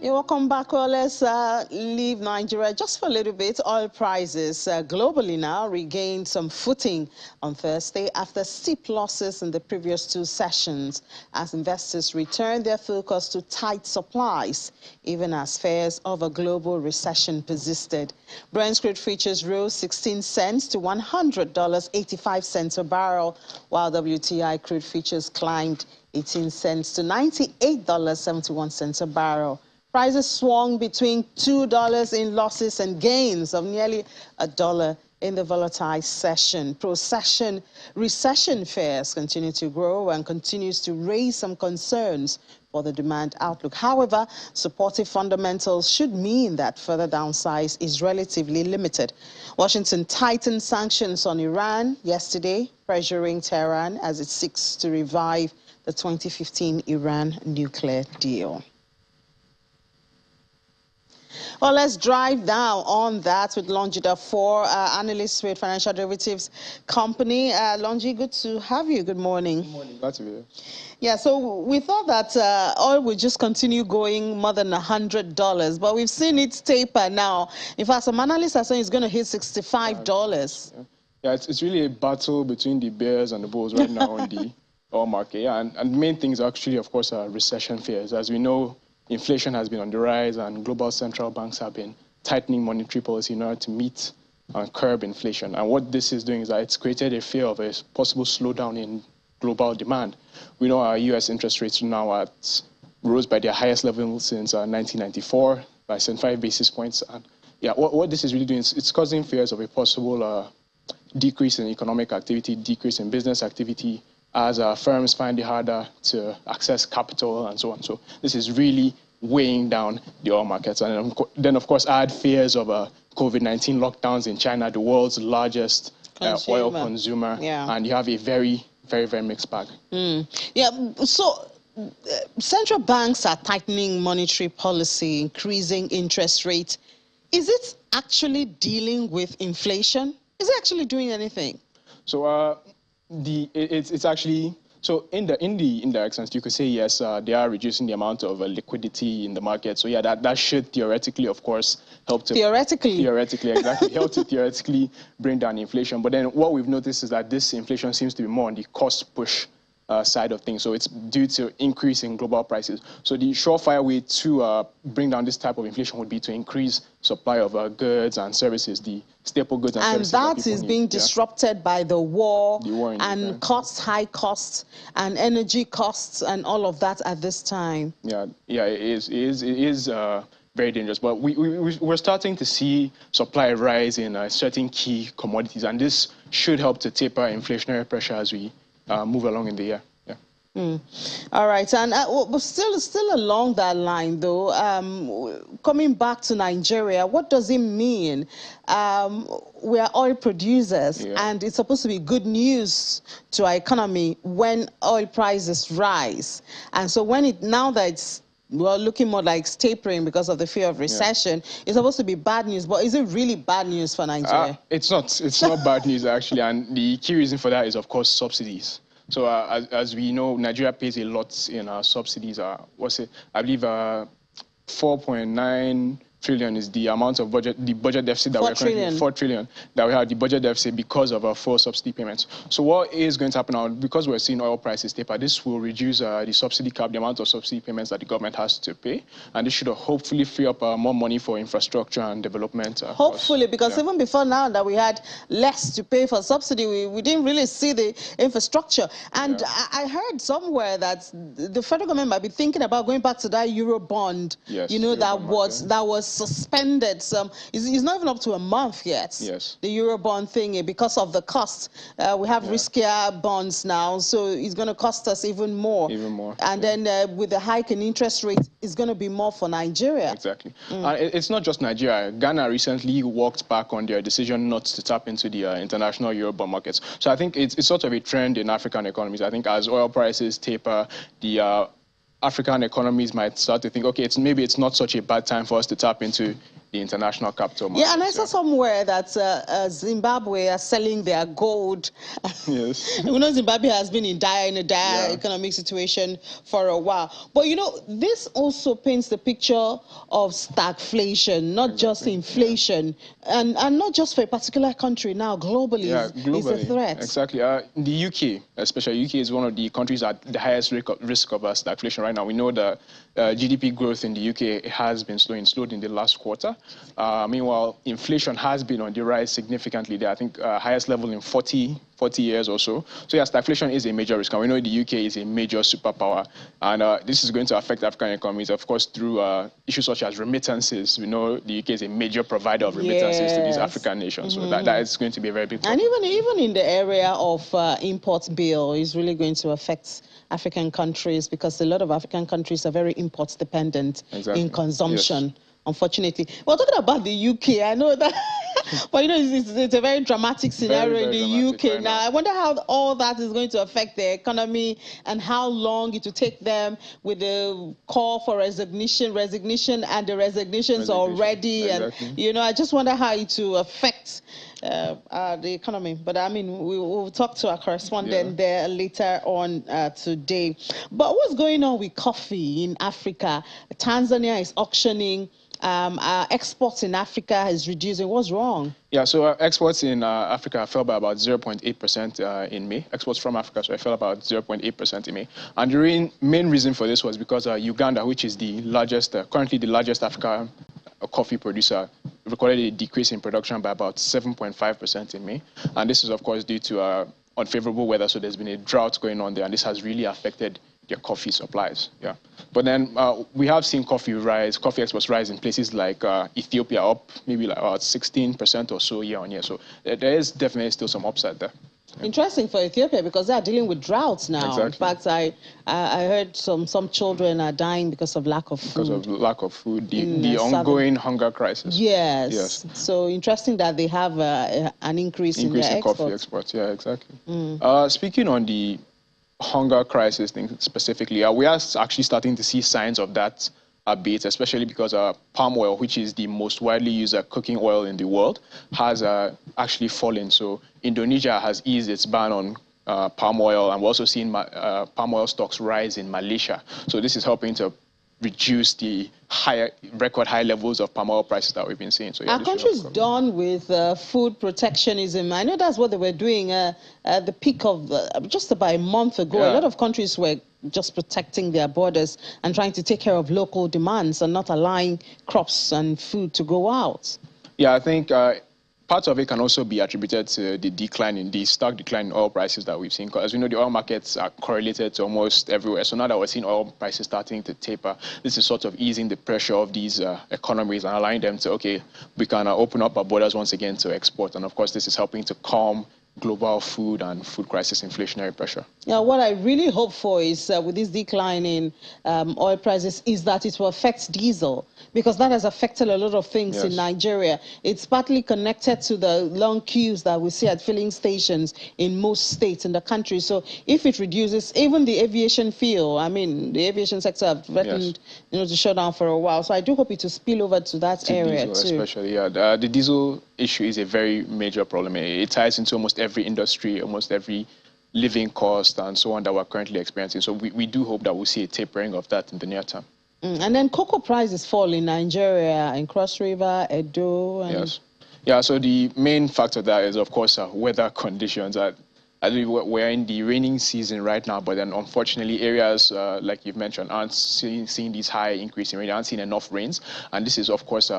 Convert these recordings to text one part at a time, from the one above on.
Yeah, welcome back. Well, let's leave Nigeria just for a little bit. Oil prices globally now regained some footing on Thursday after steep losses in the previous two sessions as investors returned their focus to tight supplies, even as fears of a global recession persisted. Brent crude futures rose 16 cents to $100.85 a barrel, while WTI crude futures climbed 18 cents to $98.71 a barrel. Prices swung between $2 in losses and gains of nearly $1 in the volatile session. Recession fears continue to grow and continues to raise some concerns for the demand outlook. However, supportive fundamentals should mean that further downside is relatively limited. Washington tightened sanctions on Iran yesterday, pressuring Tehran as it seeks to revive the 2015 Iran nuclear deal. Well, let's drive down on that with Longida 4, analyst with Financial Derivatives Company. Longi, good to have you. Good morning. Good morning. Glad to be here. Yeah, so we thought that oil would just continue going more than $100, but we've seen it taper now. In fact, some analysts are saying it's going to hit $65. Yeah, it's really a battle between the bears and the bulls right now on the oil market. Yeah, and the main things actually, of course, are recession fears. As we know, inflation has been on the rise, and global central banks have been tightening monetary policy in order to meet and curb inflation. And what this is doing is that it's created a fear of a possible slowdown in global demand. We know our U.S. interest rates now rose by their highest level since 1994 by 75 basis points. And yeah, what this is really doing is it's causing fears of a possible decrease in economic activity, decrease in business activity, as firms find it harder to access capital and so on. So this is really weighing down the oil markets. And then, of course, add fears of COVID-19 lockdowns in China, the world's largest oil consumer. Yeah. And you have a very, very, very mixed bag. Yeah, so central banks are tightening monetary policy, increasing interest rates. Is it actually dealing with inflation? Is it actually doing anything? So it's actually, so in the indirect sense, you could say yes, they are reducing the amount of liquidity in the market. So yeah, that should theoretically, of course, help to theoretically exactly help to theoretically bring down inflation. But then what we've noticed is that this inflation seems to be more on the cost push side of things. So it's due to increase in global prices. So the surefire way to bring down this type of inflation would be to increase supply of goods and services, the staple goods and services. And that is being disrupted by the war and high costs and energy costs and all of that at this time. Yeah, it is very dangerous. But we're starting to see supply rise in certain key commodities, and this should help to taper inflationary pressure as we move along in the year. Yeah. All right, and still along that line, though, coming back to Nigeria, what does it mean? We are oil producers, and it's supposed to be good news to our economy when oil prices rise. And so now that it's looking more like tapering because of the fear of recession, it's supposed to be bad news, but is it really bad news for Nigeria? It's not bad news, actually, and the key reason for that is, of course, subsidies. So as we know, Nigeria pays a lot in subsidies. I believe 4.9 trillion is the amount of the budget deficit that 4 trillion. 4 trillion that we have, the budget deficit, because of full subsidy payments. So what is going to happen now, because we're seeing oil prices taper, this will reduce the subsidy cap, the amount of subsidy payments that the government has to pay, and this should hopefully free up more money for infrastructure and development. Hopefully, because even before now that we had less to pay for subsidy, we didn't really see the infrastructure. And I heard somewhere that the federal government might be thinking about going back to that Euro bond, that was suspended. It's not even up to a month yet. Yes. The Euro bond thingy, because of the cost. We have riskier bonds now, so it's going to cost us even more. And then with the hike in interest rates, it's going to be more for Nigeria. Exactly. It's not just Nigeria. Ghana recently walked back on their decision not to tap into the international Euro bond markets. So I think it's sort of a trend in African economies. I think as oil prices taper, the African economies might start to think, okay, maybe it's not such a bad time for us to tap into the international capital markets. Yeah, and I saw somewhere that Zimbabwe are selling their gold. Yes. We know Zimbabwe has been in a dire economic situation for a while. But you know, this also paints the picture of stagflation, not just inflation, and not just for a particular country. Now, globally, is a threat. Exactly. In the UK, especially, UK is one of the countries at the highest risk of stagflation right now. We know the GDP growth in the UK has been slowed in the last quarter. Meanwhile, inflation has been on the rise significantly there. I think highest level in 40 years or so. So yeah, stagflation is a major risk. And we know the UK is a major superpower. And this is going to affect African economies, of course, through issues such as remittances. We know the UK is a major provider of remittances to these African nations. So that is going to be a very big problem. And even in the area of import bill is really going to affect African countries, because a lot of African countries are very import dependent in consumption. Unfortunately. Well, talking about the UK, I know that, but you know, it's a very dramatic scenario in the UK right now. I wonder how all that is going to affect the economy and how long it will take them with the call for resignation and the resignations already. And, you know, I just wonder how it will affect the economy. But I mean, we'll talk to our correspondent there later on today. But what's going on with coffee in Africa? Tanzania is auctioning. Exports in Africa is reducing. What's wrong? Yeah, so exports in Africa fell by about 0.8% in May. Exports from Africa, so it fell about 0.8% in May. And the main reason for this was because Uganda, which is the largest, currently the largest African coffee producer, recorded a decrease in production by about 7.5% in May. And this is, of course, due to unfavorable weather. So there's been a drought going on there, and this has really affected their coffee supplies. Yeah, but then we have seen coffee exports rise in places like Ethiopia, up maybe like about 16% or so year on year. So there is definitely still some upside there. Yeah. Interesting for Ethiopia, because they are dealing with droughts now. Exactly. In fact, I heard some children are dying because of lack of food. Because of lack of food, the ongoing hunger crisis. Yes. So interesting that they have an increase in their exports. Coffee exports. Yeah, exactly. Speaking on the hunger crisis thing specifically, we are actually starting to see signs of that abate, especially because palm oil, which is the most widely used cooking oil in the world, has actually fallen. So Indonesia has eased its ban on palm oil, and we're also seeing palm oil stocks rise in Malaysia. So this is helping to reduce the record high levels of palm oil prices that we've been seeing. So yeah, our country's done with food protectionism. I know that's what they were doing at the peak of just about a month ago. A lot of countries were just protecting their borders and trying to take care of local demands and not allowing crops and food to go out. Yeah, I think part of it can also be attributed to the stark decline in oil prices that we've seen. Because as we know, the oil markets are correlated to almost everywhere. So now that we're seeing oil prices starting to taper, this is sort of easing the pressure of these economies and allowing them to, okay, we can open up our borders once again to export. And of course, this is helping to calm global food and food crisis inflationary pressure. Yeah, what I really hope for is with this decline in oil prices is that it will affect diesel, because that has affected a lot of things in Nigeria. It's partly connected to the long queues that we see at filling stations in most states in the country. So if it reduces, even the aviation fuel, I mean, the aviation sector have threatened to shut down for a while. So I do hope it will spill over to that area diesel, too. Especially, the diesel issue is a very major problem. It ties into almost every industry, almost every living cost and so on that we're currently experiencing. So we do hope that we'll see a tapering of that in the near term. And then cocoa prices fall in Nigeria, in Cross River, Edo. And Yeah, so the main factor there is, of course, weather conditions. I believe we're in the raining season right now, but then unfortunately areas like you've mentioned aren't seeing these high increase in rain, aren't seeing enough rains. And this is, of course,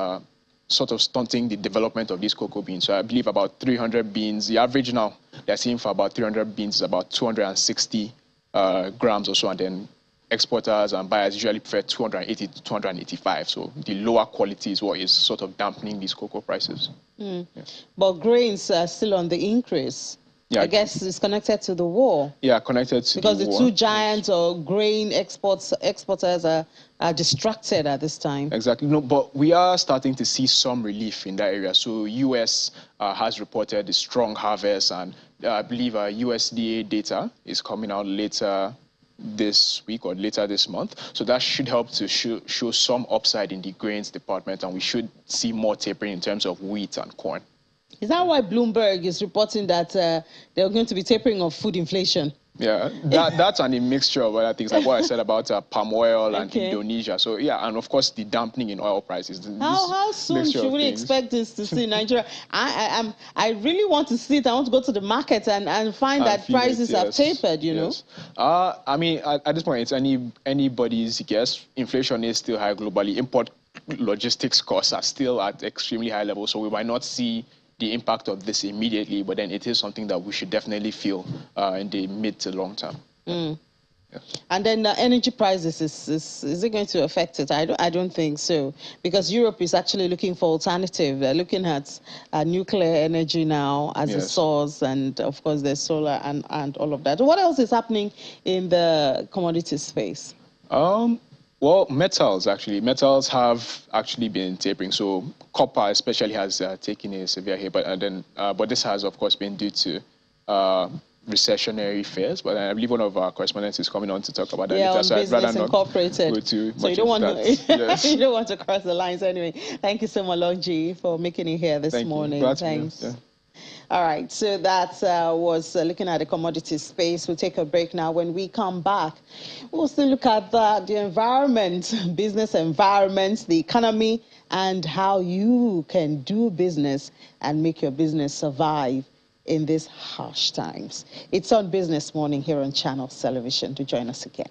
sort of stunting the development of these cocoa beans. So I believe about 300 beans, the average now they're seeing for about 300 beans is about 260 grams or so, and then exporters and buyers usually prefer 280 to 285. So the lower quality is what is sort of dampening these cocoa prices. But grains are still on the increase. I guess it's connected to the war. Yeah, connected to because the war. Because the two giants or grain exporters are distracted at this time. Exactly. No, but we are starting to see some relief in that area. So US has reported a strong harvest, and I believe USDA data is coming out later this week or later this month. So that should help to show some upside in the grains department, and we should see more tapering in terms of wheat and corn. Is that why Bloomberg is reporting that they're going to be tapering of food inflation? Yeah, that's an a mixture of other things, like what I said about palm oil and Indonesia. So yeah, and of course the dampening in oil prices. How soon should we expect this to see in Nigeria? I really want to see it. I want to go to the market and find that prices have tapered. You know. I mean, at this point, it's anybody's guess. Inflation is still high globally. Import logistics costs are still at extremely high levels, so we might not see the impact of this immediately, but then it is something that we should definitely feel in the mid to long term. Yeah. And then energy prices, is it going to affect it? I don't think so, because Europe is actually looking for alternative. They're looking at nuclear energy now as a source, and of course there's solar and all of that. What else is happening in the commodity space? Well, metals have actually been tapering. So copper especially has taken a severe hit, but this has of course been due to recessionary fears. But I believe one of our correspondents is coming on to talk about that later. So I'd rather not go too much into that. You don't want to cross the lines anyway. Thank you so much, Longji, for making it here this morning. Thanks. All right, so that was looking at the commodity space. We'll take a break now. When we come back, we'll still look at the environment, business environment, the economy, and how you can do business and make your business survive in these harsh times. It's on Business Morning here on Channels Television. To join us again.